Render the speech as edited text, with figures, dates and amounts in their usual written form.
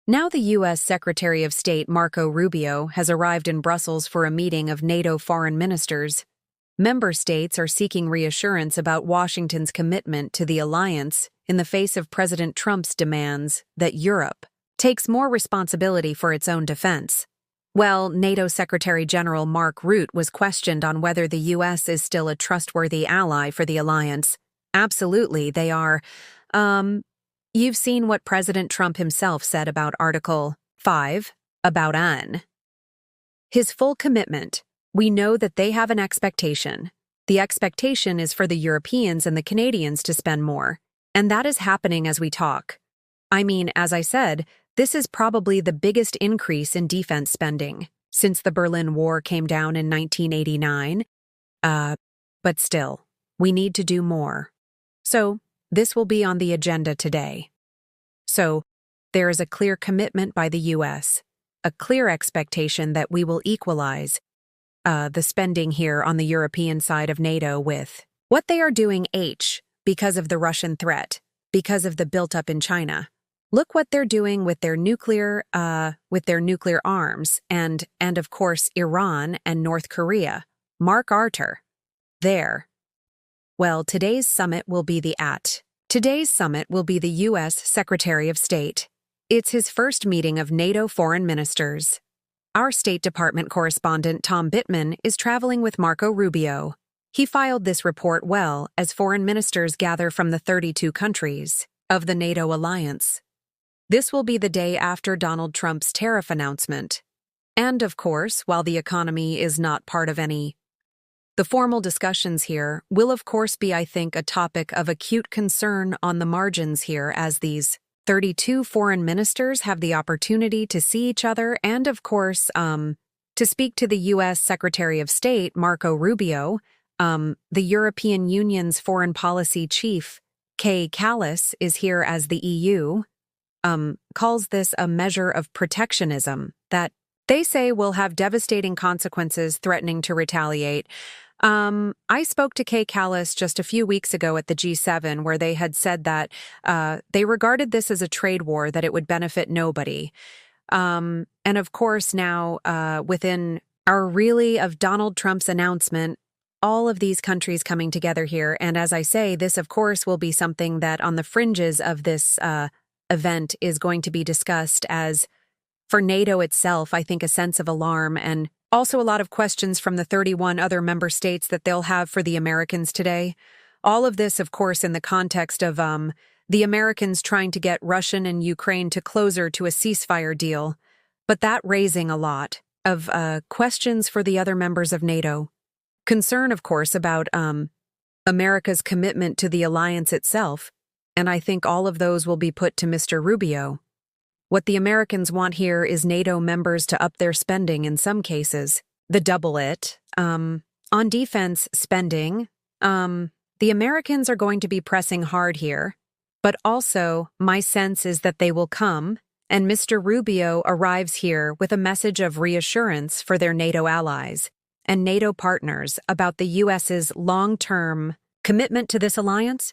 Now the U.S. Secretary of State Marco Rubio has arrived in Brussels for a meeting of NATO foreign ministers. Member states are seeking reassurance about Washington's commitment to the alliance in the face of President Trump's demands that Europe takes more responsibility for its own defense. Well, NATO Secretary General Mark Rutte was questioned on whether the U.S. is still a trustworthy ally for the alliance. Absolutely, they are. You've seen what President Trump himself said about Article 5, about UN. His full commitment. We know that they have an expectation. The expectation is for the Europeans and the Canadians to spend more. And that is happening as we talk. I mean, as I said, this is probably the biggest increase in defense spending since the Berlin War came down in 1989. But still, we need to do more. So, this will be on the agenda today. So, there is a clear commitment by the U.S., a clear expectation that we will equalize the spending here on the European side of NATO with what they are doing because of the Russian threat, because of the built-up in China. Look what they're doing with their nuclear arms and of course Iran and North Korea. Mark Rutter. There. Well, today's summit will be the U.S. Secretary of State. It's his first meeting of NATO foreign ministers. Our State Department correspondent Tom Bittman is traveling with Marco Rubio. He filed this report well as foreign ministers gather from the 32 countries of the NATO alliance. This will be the day after Donald Trump's tariff announcement. And, of course, while the economy is not part of any, the formal discussions here will, of course, be, I think, a topic of acute concern on the margins here as these 32 foreign ministers have the opportunity to see each other and, of course, to speak to the U.S. Secretary of State, Marco Rubio, the European Union's foreign policy chief, Kay Callas, is here as the EU, calls this a measure of protectionism that they say will have devastating consequences threatening to retaliate. I spoke to Kay Callas just a few weeks ago at the G7 where they had said that they regarded this as a trade war, that it would benefit nobody. And of course now, within our really of Donald Trump's announcement, all of these countries coming together here. And as I say, this of course will be something that on the fringes of this event is going to be discussed as, for NATO itself, I think a sense of alarm and also a lot of questions from the 31 other member states that they'll have for the Americans today. All of this, of course, in the context of the Americans trying to get Russia and Ukraine to closer to a ceasefire deal, but that raising a lot of questions for the other members of NATO. Concern, of course, about America's commitment to the alliance itself, and I think all of those will be put to Mr. Rubio. What the Americans want here is NATO members to up their spending in some cases, the double it. On defense spending, the Americans are going to be pressing hard here, but also my sense is that they will come, and Mr. Rubio arrives here with a message of reassurance for their NATO allies and NATO partners about the U.S.'s long-term commitment to this alliance.